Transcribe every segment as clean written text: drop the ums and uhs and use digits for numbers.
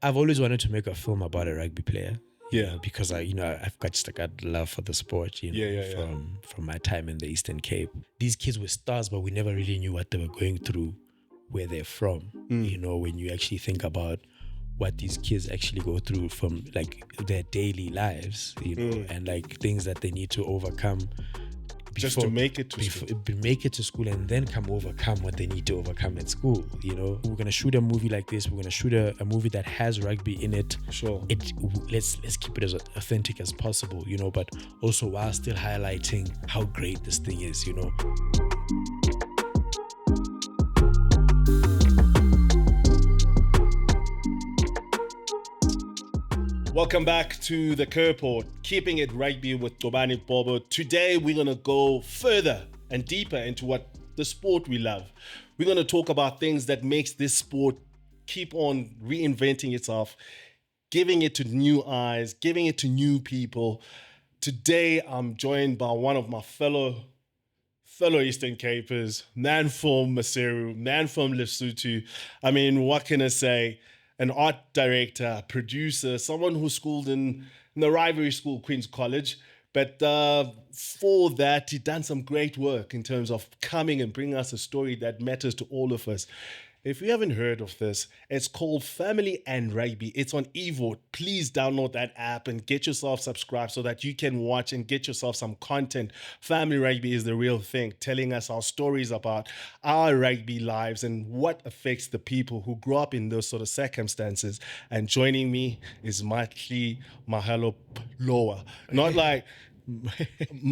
I've always wanted to make a film about a rugby player. Yeah. Because I've got just like a love for the sport, from my time in the Eastern Cape. These kids were stars, but we never really knew what they were going through, where they're from. When you actually think about what these kids actually go through from like their daily lives, and like things that they need to overcome just to make it to school. Make it to school and then overcome what they need to overcome at school. We're gonna shoot a movie like this. We're gonna shoot a movie that has rugby in it. Sure. Let's keep it as authentic as possible. But also while still highlighting how great this thing is. Welcome back to the Kerport, Keeping It Rugby with Gcobani Bobo. Today we're going to go further and deeper into what the sport we love. We're going to talk about things that makes this sport keep on reinventing itself, giving it to new eyes, giving it to new people. Today I'm joined by one of my fellow Eastern Capers, man from Maseru, man from Lesotho. I mean, what can I say? An art director, producer, someone who schooled in the rivalry school, Queen's College. But for that, he done some great work in terms of coming and bringing us a story that matters to all of us. If you haven't heard of this, it's called Family and Rugby. It's on eVOD. Please download that app and get yourself subscribed so that you can watch and get yourself some content. Family Rugby is the real thing, telling us our stories about our rugby lives and what affects the people who grew up in those sort of circumstances. And joining me is Matli Mohapeloa. Not like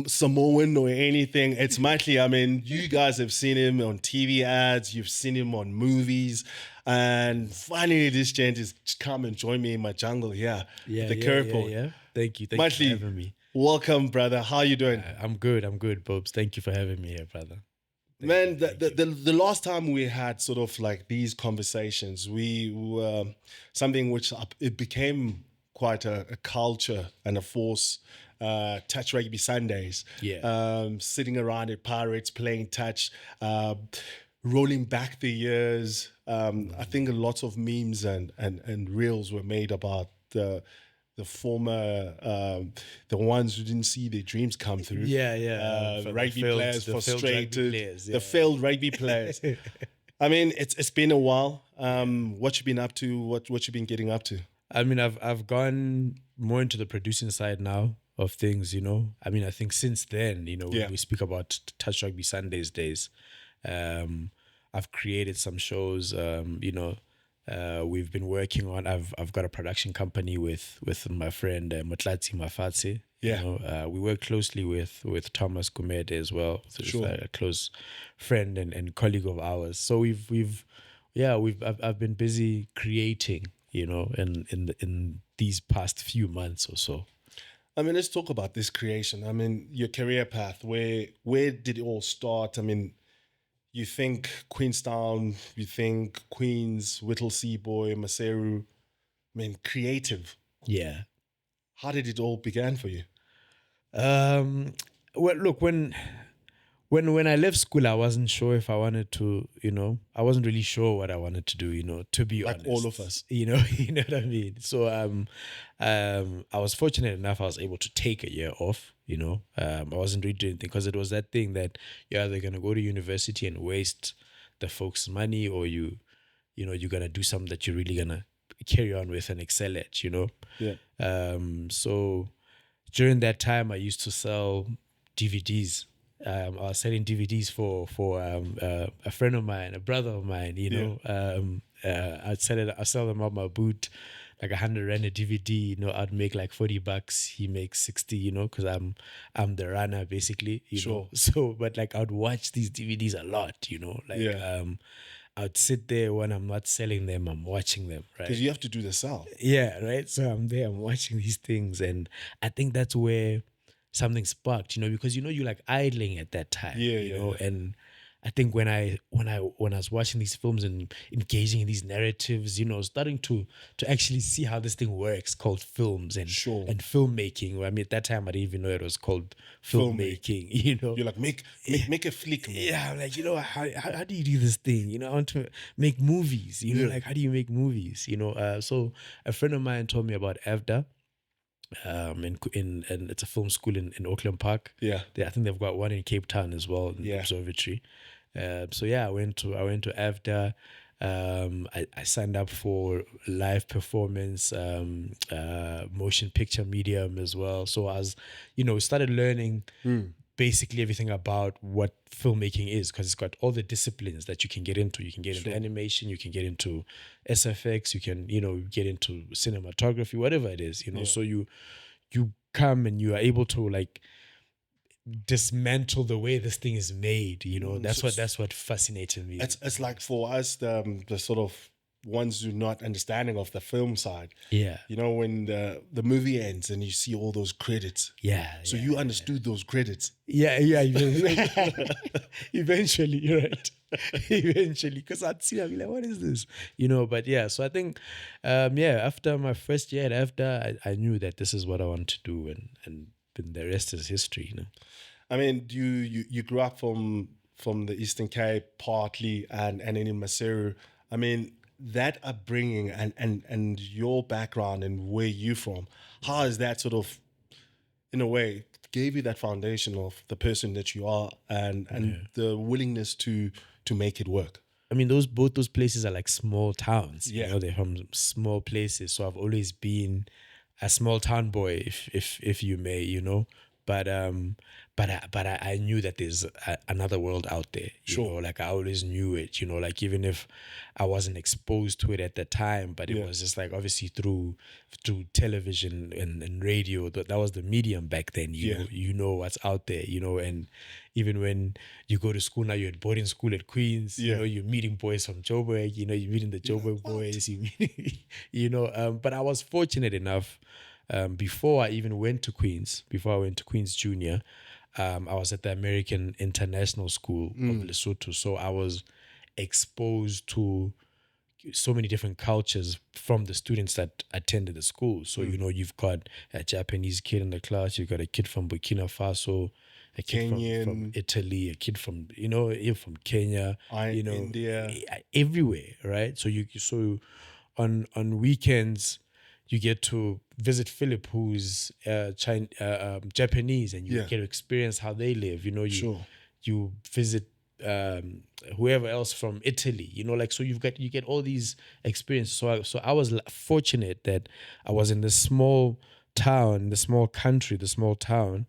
Samoan or anything. It's Matli. I mean, you guys have seen him on TV ads, you've seen him on movies, and finally this gent is come and join me in my jungle here. The Kerport. Yeah. Thank you Matli, for having me. Welcome, brother. How are you doing? I'm good, Bobs. Thank you for having me here, brother. The last time we had sort of like these conversations, we were something which it became quite a culture and a force. Touch Rugby Sundays, sitting around at Pirates playing touch, rolling back the years. I think lots of memes and reels were made about the former, the ones who didn't see their dreams come through. Rugby players frustrated, the failed rugby players. I mean, it's been a while. What you been up to? What you been getting up to? I mean, I've gone more into the producing side now of things, I mean, I think since then, we speak about Touch Rugby Sundays days. I've created some shows, we've been working on, I've got a production company with my friend Matli Mohapeloa. We work closely with Thomas Gumede as well. So sure. He's a close friend and colleague of ours. So I've been busy creating, in these past few months or so. I mean, let's talk about this creation. I mean, your career path, where did it all start? I mean, you think Queenstown, you think Queens, Whittlesea Boy, Maseru. I mean, creative. Yeah. How did it all begin for you? Well, look, when I left school, I wasn't sure if I wanted to, I wasn't really sure what I wanted to do, to be honest. Like all of us. You know what I mean? So I was fortunate enough I was able to take a year off, I wasn't really doing anything because it was that thing that you're either going to go to university and waste the folks' money or you're going to do something that you're really going to carry on with and excel at, Yeah. So during that time, I used to sell DVDs. I was selling DVDs for a friend of mine, a brother of mine, I'd sell them on my boot, like 100 rand a DVD, I'd make like $40, he makes 60, because I'm the runner basically, Sure. know. So, but like I'd watch these DVDs a lot, I'd sit there when I'm not selling them, I'm watching them, right? Because you have to do the sell. Yeah, right? So I'm there, I'm watching these things, and I think that's where something sparked, because you're like idling at that time, and I think when I was watching these films and engaging in these narratives, starting to actually see how this thing works, called films and Sure. and filmmaking. I mean, at that time I didn't even know it was called filmmaking. You're like, make a flick, man. Yeah, I'm like, how do you do this thing? I want to make movies. Like, how do you make movies? So a friend of mine told me about eVOD. And it's a film school in Auckland Park. Yeah. I think they've got one in Cape Town as well, in the observatory. So yeah, I went to eVOD. I signed up for live performance, motion picture medium as well. So I was, started learning basically everything about what filmmaking is, because it's got all the disciplines that you can get into. You can get into animation, you can get into SFX, you can, get into cinematography, whatever it is, So you come and you are able to like dismantle the way this thing is made. That's what fascinated me. It's like, for us, the sort of ones who not understanding of the film side. Yeah. When the movie ends and you see all those credits. Yeah. So you understood those credits. Yeah. Eventually, you're right. Eventually, because I'd see, I'd be like, what is this? But yeah, so I think, after my first year at eVOD, I knew that this is what I want to do, and the rest is history, I mean, you grew up from the Eastern Cape partly, and in Maseru. I mean, that upbringing and your background and where you're from, how is that sort of, in a way, gave you that foundation of the person that you are, and the willingness to make it work? I mean, both those places are like small towns. They're from small places. So I've always been a small town boy, if you may, But I knew that there's another world out there. Like I always knew it. Like even if I wasn't exposed to it at the time, but it was just like obviously through television and radio. That was the medium back then. You know what's out there. And even when you go to school now, you're at boarding school at Queens. You're meeting boys from Joburg. You're meeting the Joburg boys. But I was fortunate enough. Before I even went to Queens, Junior, I was at the American International School of Lesotho. So I was exposed to so many different cultures from the students that attended the school. So, you've got a Japanese kid in the class, you've got a kid from Burkina Faso, a kid from Italy, a kid from, you're from Kenya, India, everywhere, right? So on weekends, you get to visit Philip, who's Japanese, and you get to experience how they live. You visit whoever else from Italy. So you get all these experiences. So I was fortunate that I was in this small town, the small country, the small town,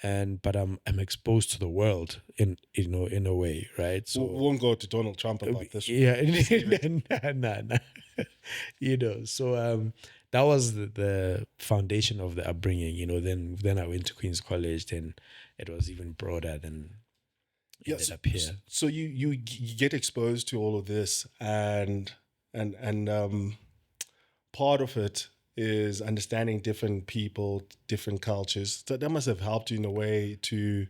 but I'm exposed to the world in a way, right? So we won't go to Donald Trump about this. Yeah, nah. So that was the foundation of the upbringing. Then I went to Queen's College. Then it was even broader than ended up here. So you get exposed to all of this, and part of it is understanding different people, different cultures. So that must have helped you in a way to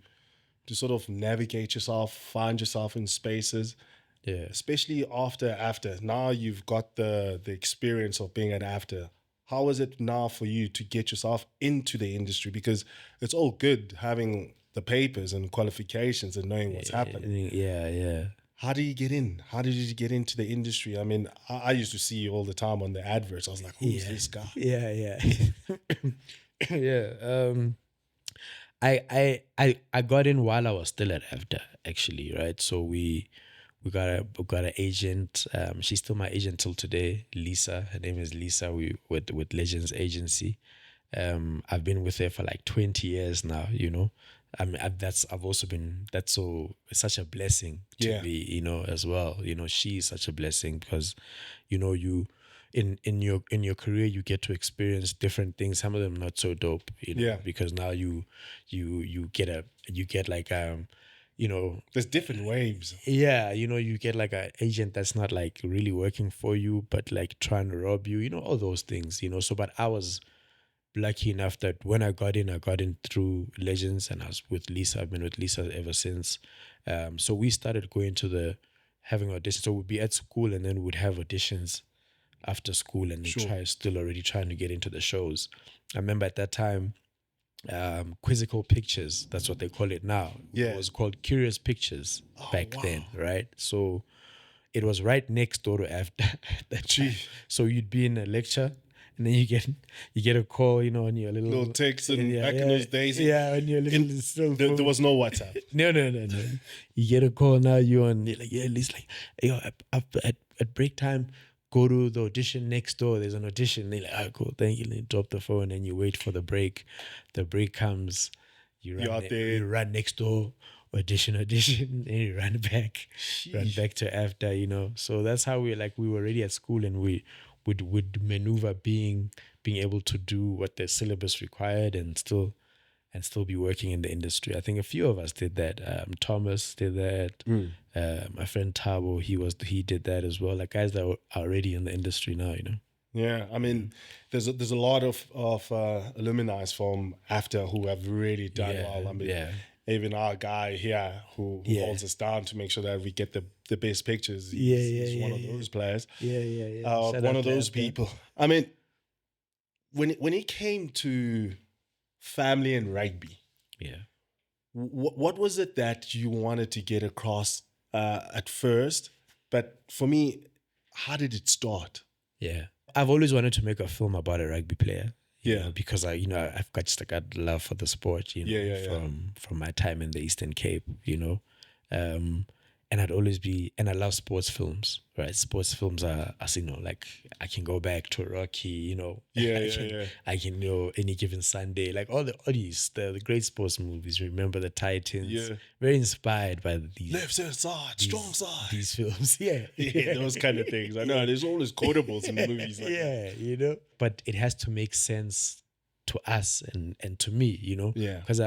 sort of navigate yourself, find yourself in spaces. Yeah. Especially after. Now you've got the experience of being an after. How is it now for you to get yourself into the industry? Because it's all good having the papers and qualifications and knowing what's happening. Yeah. How do you get in? How did you get into the industry? I mean, I used to see you all the time on the adverts. I was like, who's this guy? Yeah. Yeah. I got in while I was still at eVOD, actually, right? So we got an agent. She's still my agent till today, Lisa. Her name is Lisa. We with Legends Agency. I've been with her for like 20 years now. I mean, that's such a blessing to me, as well. She's such a blessing because, you in your career you get to experience different things. Some of them not so dope, because now you get like there's different waves. Yeah, you get like an agent that's not like really working for you, but like trying to rob you, all those things. So, but I was lucky enough that when I got in through Legends, and I was with Lisa. I've been with Lisa ever since. So we started going to having auditions. So we'd be at school and then we'd have auditions after school, and still already trying to get into the shows. I remember at that time, Quizzical Pictures, that's what they call it now. It was called Curious Pictures back then, right? So it was right next door to after that time. So you'd be in a lecture, and then you get a call, on your little text, and back in those days. Yeah, on your little cell phone. There was no WhatsApp. No. You get a call now, you're like, at least like, at break time, go to the audition next door. There's an audition. They're like, cool, thank you. And you drop the phone and you wait for the break. The break comes, you run next door, audition, and you run back to after, So that's how we were already at school, and we would maneuver being able to do what the syllabus required and still be working in the industry. I think a few of us did that. Thomas did that. My friend Tabo, he did that as well. Like guys that are already in the industry now, Yeah, I mean, there's a lot of alumni from after who have really done well. I mean, even our guy here who holds us down to make sure that we get the best pictures. He's one of those players. One of those people. I mean, when it came to Family and Rugby, what was it that you wanted to get across at first? But for me, how did it start? Yeah, I've always wanted to make a film about a rugby player. Because I've got just a love for the sport. From my time in the Eastern Cape. And I love sports films, right? Sports films are, as like I can go back to Rocky, I can Any Given Sunday, like all these, the great sports movies. Remember the Titans, very inspired by these left side, strong side, these films, those kind of things. I know there's always quotables in movies, like but it has to make sense to us and to me, because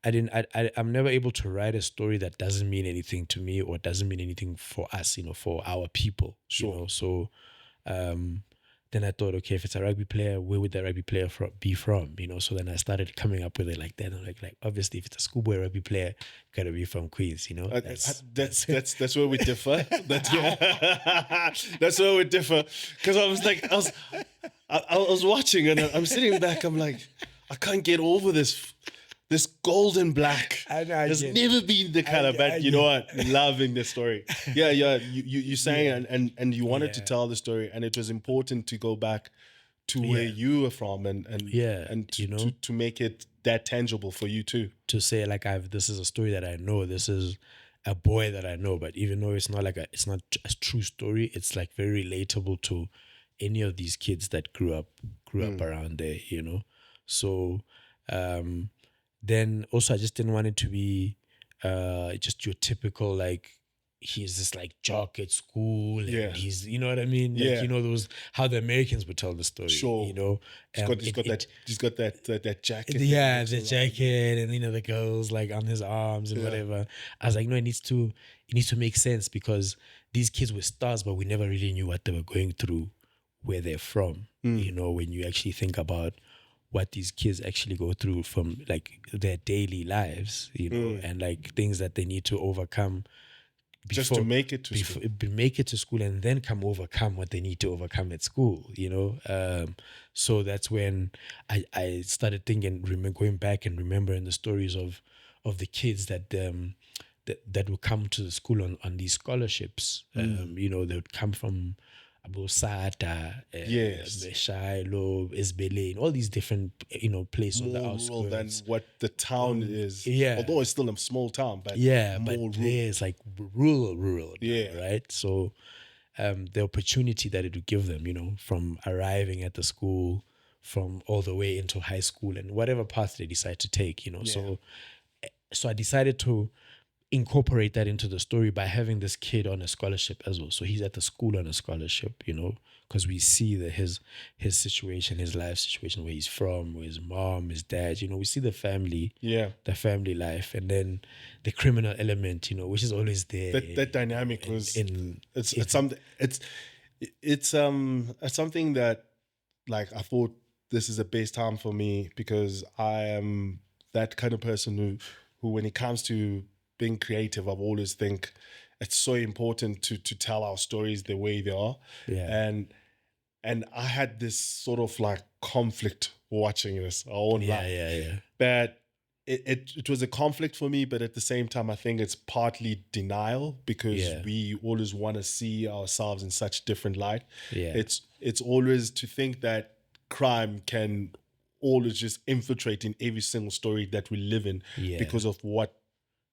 I'm never able to write a story that doesn't mean anything to me or doesn't mean anything for us, for our people. So then I thought, okay, if it's a rugby player, where would the rugby player be from? So then I started coming up with it like that. I'm like obviously if it's a schoolboy rugby player, gotta be from Queens, That's where we differ. That's where we differ. Because I was watching and I'm sitting back. I'm like, I can't get over this golden black. There's never been the color, but you know what? Loving the story. You sang and you wanted to tell the story, and it was important to go back to where you were from and to make it that tangible for you too. To say like this is a story that I know. This is a boy that I know, but even though it's not a true story, it's like very relatable to any of these kids that grew up around there, So then also I just didn't want it to be just your typical like he's this like jock at school and he's what I mean, like, those how the Americans would tell the story. He's got that jacket. The jacket and the girls like on his arms and whatever. I was like, no, it needs to make sense because these kids were stars, but we never really knew what they were going through where they're from. When you actually think about what these kids actually go through from like their daily lives, and like things that they need to overcome just to make it to school and then overcome what they need to overcome at school, so that's when I started thinking, going back and remembering the stories of the kids that would come to the school on these scholarships. They would come from Abosata, Shailo, Esbele, all these different, places on the outskirts. More rural than what the town is. Although it's still a small town, but but there's like rural, right? So the opportunity that it would give them, from arriving at the school, from all the way into high school and whatever path they decide to take, So I decided to incorporate that into the story by having this kid on a scholarship as well. So he's at the school on a scholarship, because we see his situation, his life situation, where he's from, where his mom, his dad, we see the family, the family life, and then the criminal element, which is always there. That dynamic it's something that like I thought this is the best time for me because I am that kind of person who when it comes to being creative, I've always think it's so important to tell our stories the way they are. Yeah. And I had this sort of like conflict watching this. I won't lie. Yeah. But it was a conflict for me, but at the same time, I think it's partly denial because we always want to see ourselves in such different light. Yeah. It's always to think that crime can always just infiltrate in every single story that we live in because of what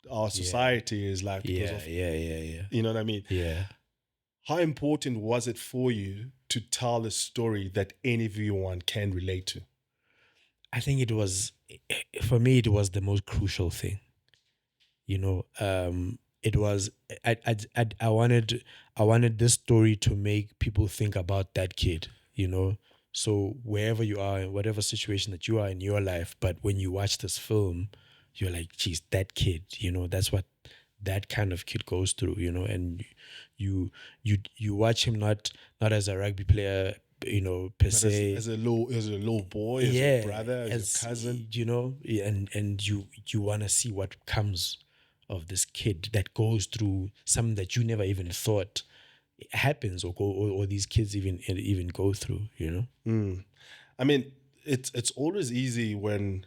our society is like. Because of, you know what I mean? Yeah. How important was it for you to tell a story that any viewer can relate to? I think it was, for me, it was the most crucial thing. You know, it was, I wanted this story to make people think about that kid, you know. So wherever you are, in whatever situation that you are in your life, but when you watch this film, you're like, geez, that kid, you know, that's what that kind of kid goes through, you know, and you watch him not as a rugby player, you know, per se, as a little boy, as a brother, as a cousin, you know, and you want to see what comes of this kid that goes through something that you never even thought happens or these kids even go through, you know. I mean, it's always easy when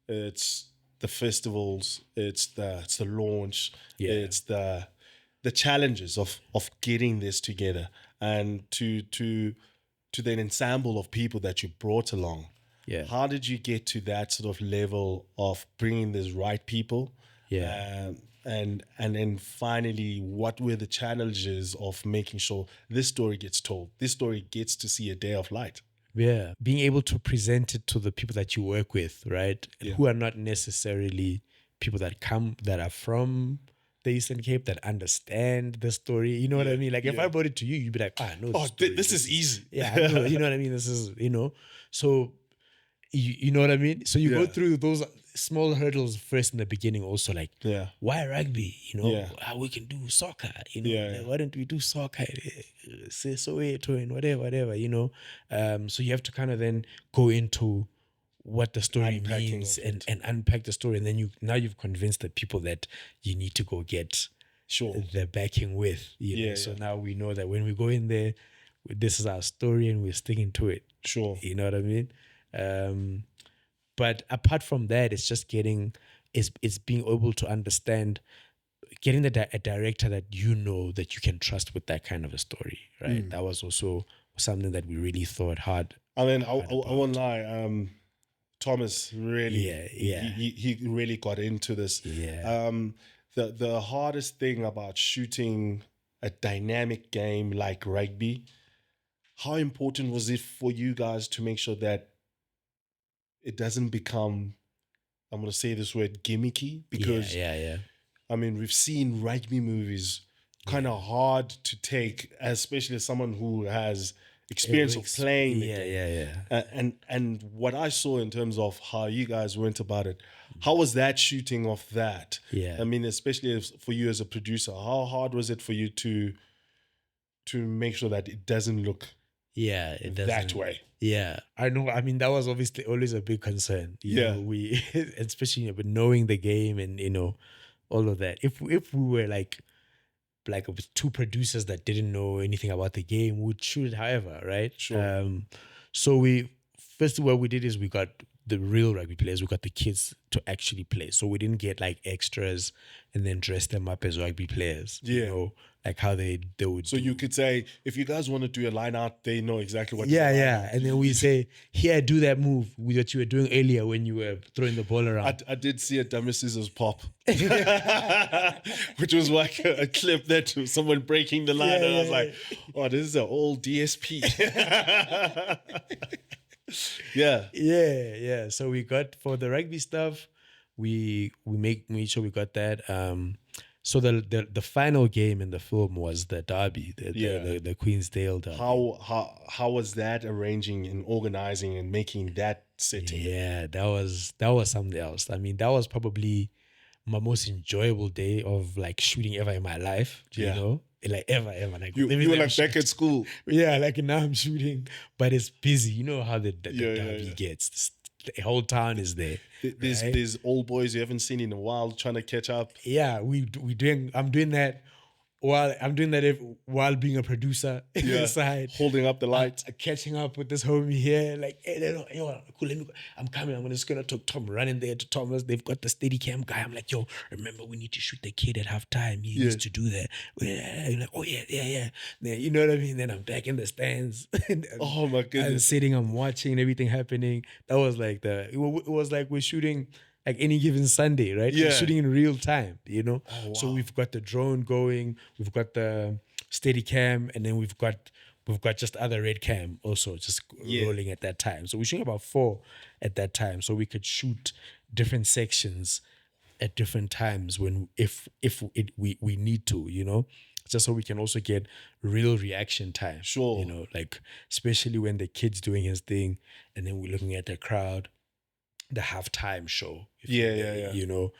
it's the festivals, it's the launch, it's the challenges of getting this together, and to the ensemble of people that you brought along. Yeah. How did you get to that sort of level of bringing these right people? Yeah. And then finally, what were the challenges of making sure this story gets told, this story gets to see a day of light? Yeah, being able to present it to the people that you work with, right? Who are not necessarily people that are from the Eastern Cape that understand the story. You know what I mean? Like if I brought it to you, you'd be like, I know. Oh, this is easy. Yeah, I know, you know what I mean? This is, you know, so you know what I mean? So you go through those small hurdles first in the beginning also, like, why rugby? You know, how we can do soccer, you know, like, why don't we do soccer? Say so and whatever, you know. So you have to kind of then go into what the story means and unpack the story. And then you've convinced the people that you need to go get the backing with, you know. So now we know that when we go in there, this is our story and we're sticking to it. Sure. You know what I mean? But apart from that, it's just it's being able to understand, getting a director that you know that you can trust with that kind of a story, right? That was also something that we really thought hard. I mean, I won't lie. Thomas really, he really got into this. Yeah. The hardest thing about shooting a dynamic game like rugby, how important was it for you guys to make sure that it doesn't become, I'm going to say this word, gimmicky? Because I mean, we've seen rugby movies kind of hard to take, especially as someone who has experience of playing the game. And what I saw in terms of how you guys went about it, how was that shooting of that? I mean, especially for you as a producer, how hard was it for you to make sure that it doesn't look that way? Yeah, I know. I mean, that was obviously always a big concern. You know, we, especially with knowing the game and, you know, all of that. If we were like two producers that didn't know anything about the game, we'd shoot it however, right? Sure. So first what we did is we got the real rugby players, we got the kids to actually play. So we didn't get like extras and then dress them up as rugby players. You know, like how they would. So you could say, if you guys want to do a line out, they know exactly what. And then we say, here, do that move that you were doing earlier when you were throwing the ball around. I did see a dummy scissors pop, which was like a clip that someone breaking the line, and I was like, oh, this is an old DSP. Yeah. So we got, for the rugby stuff, we made sure we got that. So the final game in the film was the derby, the Queensdale derby. How was that arranging and organizing and making that setting? Yeah, that was something else. I mean, that was probably my most enjoyable day of like shooting ever in my life. You know, like ever. Like You were like back at school. Yeah, like now I'm shooting, but it's busy. You know how the Yeah, derby gets. The whole town is there. There's old boys you haven't seen in a while trying to catch up. Yeah, I'm doing that while being a producer inside, holding up the lights, catching up with this homie here. Like, hey, yo, cool, let me go. I'm coming. I'm just gonna talk Tom, running there to Thomas. They've got the steady cam guy. I'm like, yo, remember we need to shoot the kid at halftime. He used to do that. You're like, oh yeah. Then, you know what I mean? Then I'm back in the stands. Oh my goodness! I'm sitting, I'm watching everything happening. That was like it was like we're shooting like any given Sunday, right? Yeah. We're shooting in real time, you know? Oh, wow. So we've got the drone going, we've got the steady cam, and then we've got just other red cam also just rolling at that time. So we're shooting about 4 at that time. So we could shoot different sections at different times when we need to, you know? Just so we can also get real reaction time. Sure. You know, like especially when the kid's doing his thing and then we're looking at the crowd. The halftime show, you know.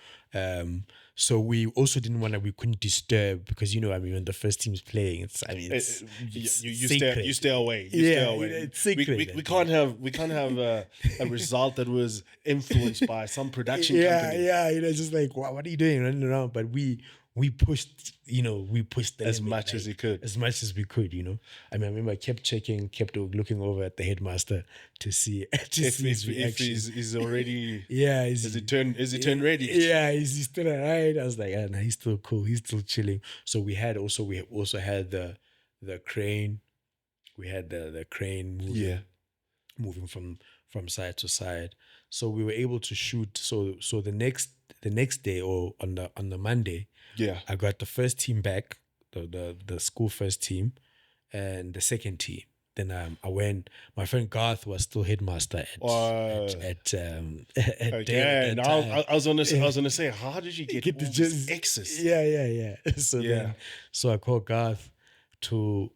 So we also didn't want to. We couldn't disturb because when the first team's playing, you stay away. You stay away. It's secret. We can't have a result that was influenced by some production company. Yeah. Just like what are you doing running around? But we pushed the as limit, much as we could, you know. I remember I kept looking over at the headmaster to see if his reaction. If he's already is he turned ready? Yeah, is he still alright? I was like, nah, he's still cool, he's still chilling. So we also had the crane. We had the crane moving from side to side. So we were able to shoot. So the next day or on the Monday, I got the first team back, the school first team, and the second team. Then I went. My friend Garth was still headmaster at Dale. I was gonna say, how did you get the just X's? Yeah. So I called Garth to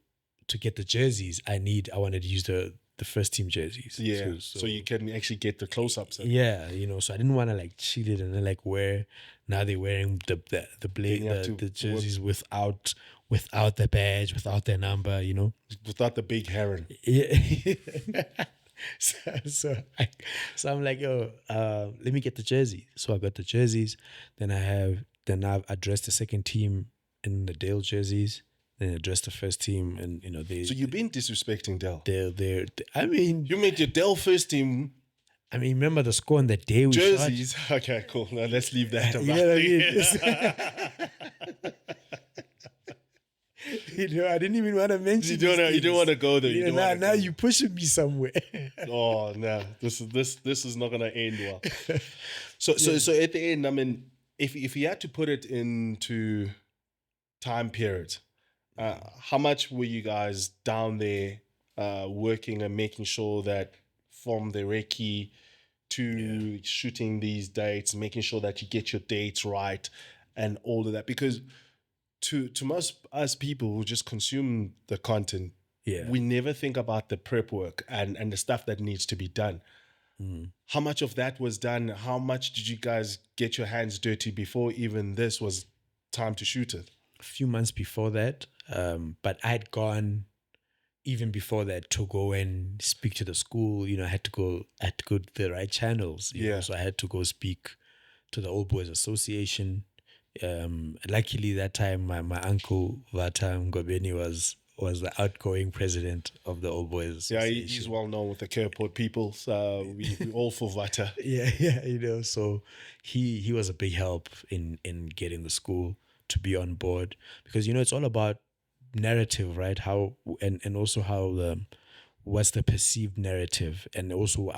get the jerseys. I wanted to use the first team jerseys. Yeah. So you can actually get the close ups. Yeah, so I didn't want to like cheat it and then like wear. Now they're wearing the jerseys without the badge, without their number, without the big heron. Yeah. so I'm like, yo, let me get the jersey. So I got the jerseys. Then I've addressed the second team in the Dale jerseys. Then addressed the first team, and So you've been disrespecting Dell. I mean, you made your Dell first team. I mean, remember the score on the day we jerseys. Shot? Okay, cool. Now let's leave that. You know what I mean? I didn't even want to mention. You don't want to go there. Now you pushing me somewhere. Oh no, this is not gonna end well. So at the end, I mean, if you had to put it into time period. How much were you guys down there working and making sure that from the recce to shooting these dates, making sure that you get your dates right and all of that? Because to most us people who just consume the content, we never think about the prep work and the stuff that needs to be done. How much of that was done? How much did you guys get your hands dirty before even this was time to shoot it? A few months before that. But I had gone even before that to go and speak to the school. I had to go to the right channels. You know? So I had to go speak to the Old Boys Association. Luckily that time my uncle Vata Gcobani was the outgoing president of the Old Boys Association. Yeah, he's well known with the Kerport people. So we all for Vata. Yeah, so he was a big help in getting the school to be on board, because it's all about narrative, right? How and also how what's the perceived narrative, and also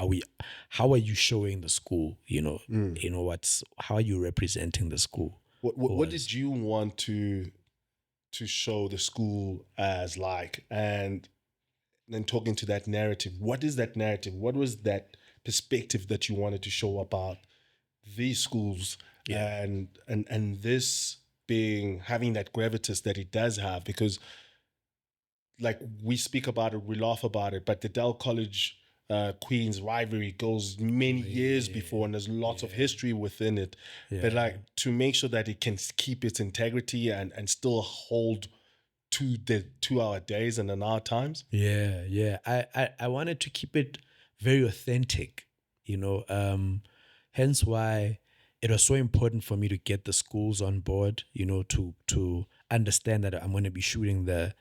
how are you showing the school? How are you representing the school? What did you want to show the school as like, and then talking to that narrative? What is that narrative? What was that perspective that you wanted to show about these schools and this having that gravitas that it does have? Because like we speak about it, we laugh about it, but the Dell College Queens rivalry goes many years before, and there's lots of history within it. But like to make sure that it can keep its integrity and still hold the 2 hour days and an hour times. Yeah. I wanted to keep it very authentic, hence why it was so important for me to get the schools on board, to understand that I'm going to be shooting the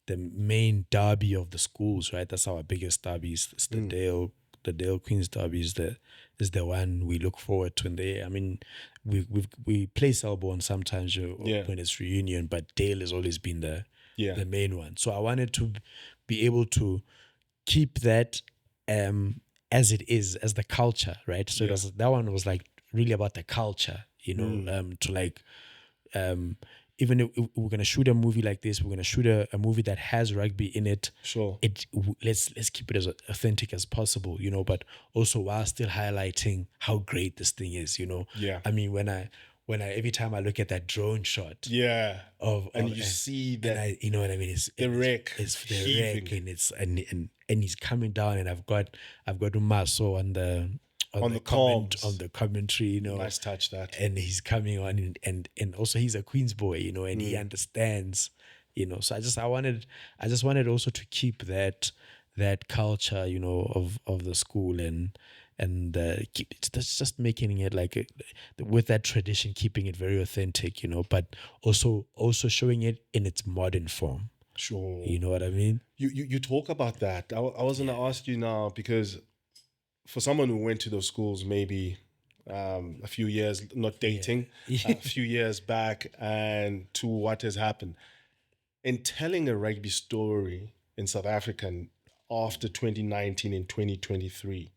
main derby of the schools, right? That's our biggest derby. It's the Dale Queen's derby is the one we look forward to. And we play Selborne sometimes when it's reunion, but Dale has always been the main one. So I wanted to be able to keep that as it is, as the culture, right? So that one was like really about the culture, to like even if we're gonna shoot a movie like this, we're gonna shoot a movie that has rugby in it. Sure. Let's keep it as authentic as possible, but also while still highlighting how great this thing is, Yeah. I mean, when I every time I look at that drone shot, you see that, and you know what I mean, it's the wreck, it's the wreck, and it's and he's coming down, and I've got Umaso on the commentary, Nice touch that. and he's coming on, and also he's a Queen's boy, and he understands, So I just wanted also to keep that culture, of the school and just making it like with that tradition, keeping it very authentic, but also showing it in its modern form. Sure. You know what I mean? You talk about that. I was going to ask you now, because for someone who went to those schools maybe a few years, not dating, a few years back, and to what has happened, in telling a rugby story in South Africa after 2019 and 2023,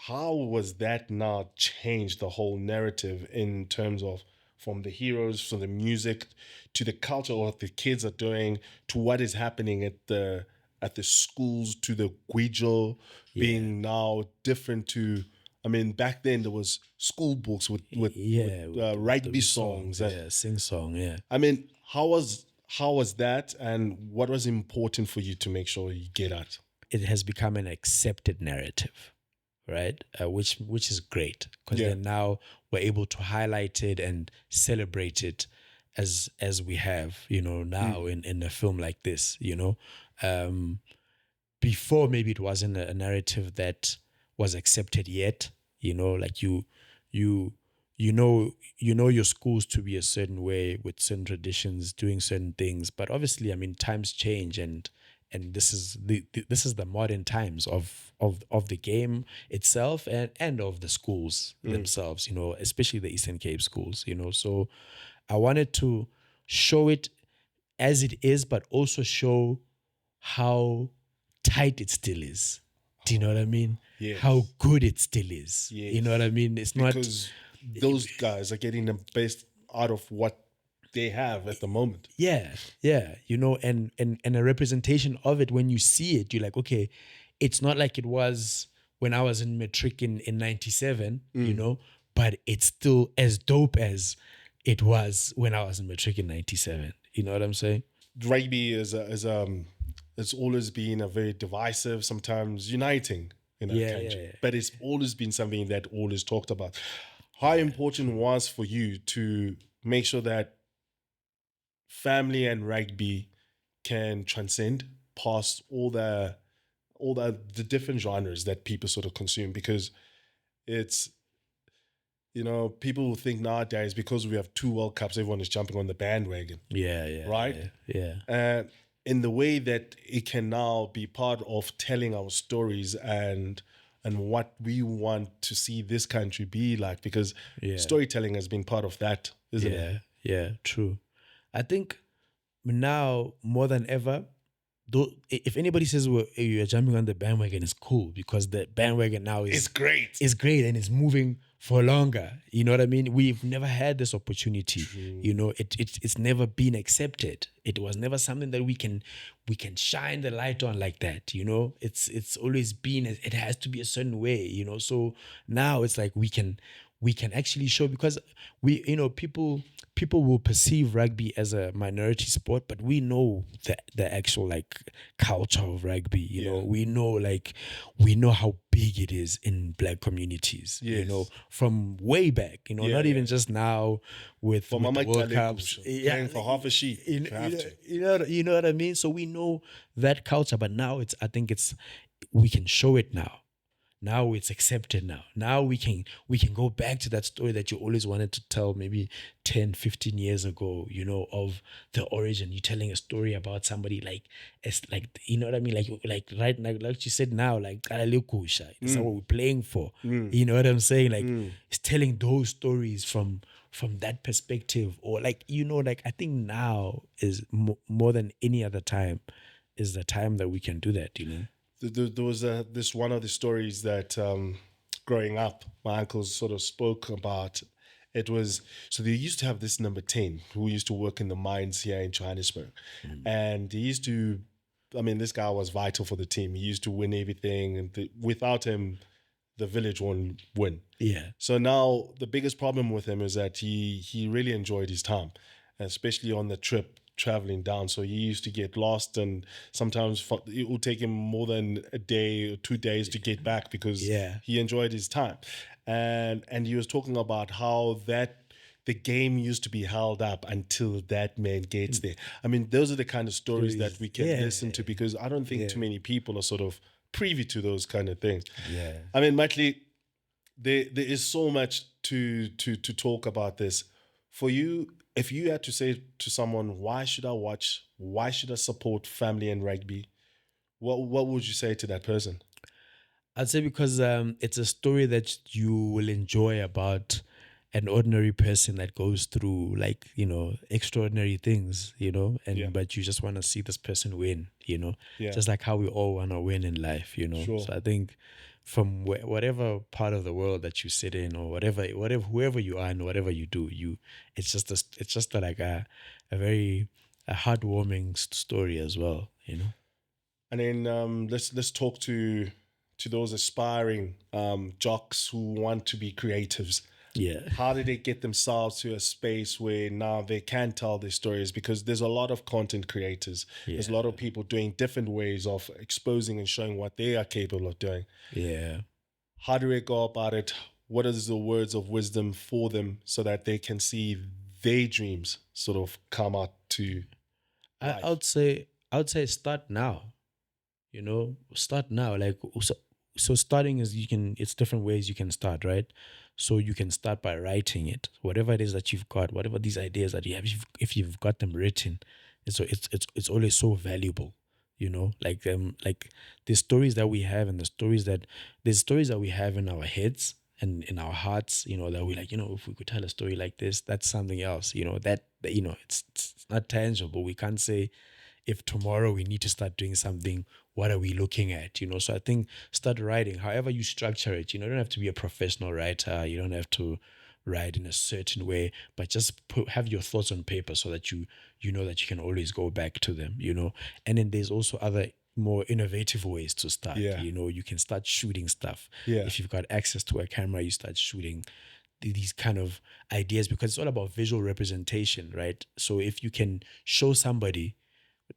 how was that now changed the whole narrative in terms of from the heroes, from the music, to the culture of what the kids are doing, to what is happening at the schools, to the Gwijo being now different to, I mean, back then there was school books with rugby songs. Sing song, I mean, how was that, and what was important for you to make sure you get out? It has become an accepted narrative, right? Which is great, because then now we're able to highlight it and celebrate it as we have, now in a film like this, Before, maybe it wasn't a narrative that was accepted yet, like you know your schools to be a certain way with certain traditions, doing certain things, but obviously, I mean, times change, and this is the modern times of the game itself and of the schools themselves, especially the Eastern Cape schools, So I wanted to show it as it is, but also show how tight it still is. Do you know what I mean? Yes. How good it still is. Yes. You know what I mean? It's because those guys are getting the best out of what they have at the moment. Yeah. And a representation of it, when you see it, you're like, okay, it's not like it was when I was in matric in 97, but it's still as dope as it was when I was in matric in 97. You know what I'm saying? Rugby is it's always been a very divisive, sometimes uniting in our country. But it's always been something that always talked about. How important was for you to make sure that family and rugby can transcend past all the different genres that people sort of consume? Because it's, people think nowadays, because we have 2 World Cups, everyone is jumping on the bandwagon. Right? Yeah. In the way that it can now be part of telling our stories and what we want to see this country be like, because storytelling has been part of that, isn't it? Yeah, true. I think now more than ever, if anybody says you're jumping on the bandwagon, it's cool, because the bandwagon now is great. It's great, and it's moving for longer. You know what I mean? We've never had this opportunity. True. It's never been accepted. It was never something that we can shine the light on like that. It's always been, it has to be a certain way. So now it's like we can we can actually show, because we, people will perceive rugby as a minority sport, but we know the actual like culture of rugby. We know how big it is in black communities. Yes. From way back. Not even just now with the Mama World Galeko, Cups. paying for half a sheet. You if you have to. you know what I mean. So we know that culture, but now I think we can show it now. Now it's accepted now. Now we can go back to that story that you always wanted to tell, maybe 10, 15 years ago, of the origin. You're telling a story about somebody it's like, you know what I mean? Like right now, like you said now, like that's what we're playing for. You know what I'm saying? Like it's telling those stories from that perspective, or I think now is more than any other time is the time that we can do that, There was this one of the stories that growing up, my uncles sort of spoke about. It was, so they used to have this number 10 who used to work in the mines here in Johannesburg. And he used to, this guy was vital for the team. He used to win everything. And without him, the village won't win. Yeah. So now the biggest problem with him is that he really enjoyed his time, especially on the trip traveling down. So he used to get lost, and sometimes it would take him more than a day or 2 days to get back because he enjoyed his time. And he was talking about how the game used to be held up until that man gets there. Those are the kind of stories that we can listen to, because I don't think too many people are sort of privy to those kind of things. Yeah. Matli, there is so much to talk about this. For you, if you had to say to someone, why should I support Family and Rugby, what would you say to that person? I'd say because it's a story that you will enjoy about an ordinary person that goes through extraordinary things, but you just want to see this person win, just like how we all want to win in life, Sure. So I think from whatever part of the world that you sit in, or whatever whoever you are and whatever you do, it's just a very heartwarming story as well, And then let's talk to those aspiring jocks who want to be creatives. Yeah. How do they get themselves to a space where now they can tell their stories? Because there's a lot of content creators. Yeah. There's a lot of people doing different ways of exposing and showing what they are capable of doing. Yeah. How do they go about it? What is the words of wisdom for them so that they can see their dreams sort of come out to life? I would say start now. Start now. So starting is it's different ways you can start, right? So you can start by writing it, whatever it is that you've got, whatever these ideas that you have. If you've got them written, it's always so valuable, like the stories that we have, and there's stories that we have in our heads and in our hearts, that we if we could tell a story like this, that's something else, that it's not tangible. We can't say, if tomorrow we need to start doing something, what are we looking at? So I think start writing, however you structure it. You don't have to be a professional writer. You don't have to write in a certain way, but just have your thoughts on paper so that you know that you can always go back to them, And then there's also other more innovative ways to start. Yeah. You can start shooting stuff. Yeah. If you've got access to a camera, you start shooting these kind of ideas, because it's all about visual representation, right? So if you can show somebody,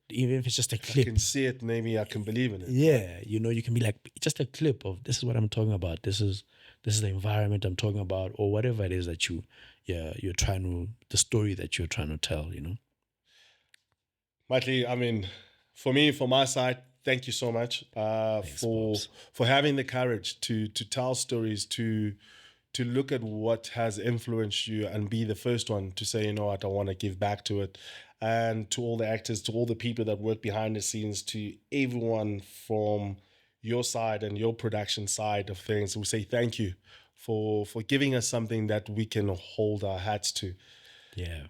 even if it's just a clip, I can see it, maybe I can believe in it. Yeah, you can be like, just a clip of, this is what I'm talking about. This is the environment I'm talking about, or whatever it is that you're trying to, the story that you're trying to tell, Matli, for my side, thank you so much Thanks, for having the courage to tell stories, to look at what has influenced you and be the first one to say, I want to give back to it. And to all the actors, to all the people that work behind the scenes, to everyone from your side and your production side of things, we say thank you for giving us something that we can hold our hats to. Yeah.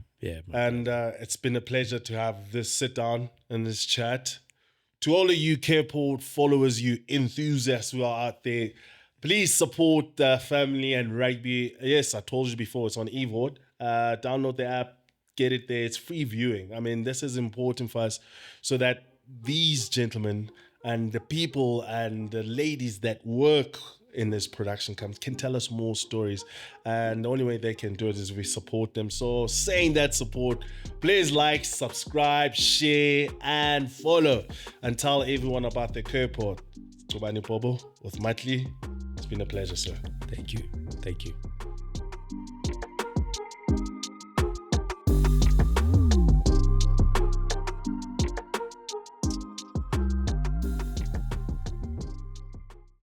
And it's been a pleasure to have this sit down and this chat. To all of you Careport followers, you enthusiasts who are out there, please support Family and Rugby. Yes, I told you before, it's on eVOD. Download the app. Get it there. It's free viewing. This is important for us so that these gentlemen and the people and the ladies that work in this production can tell us more stories, and the only way they can do it is if we support them. So saying that support, please like, subscribe, share and follow, and tell everyone about the Kerport. Gcobani Bobo with Matli. It's been a pleasure, sir. Thank you.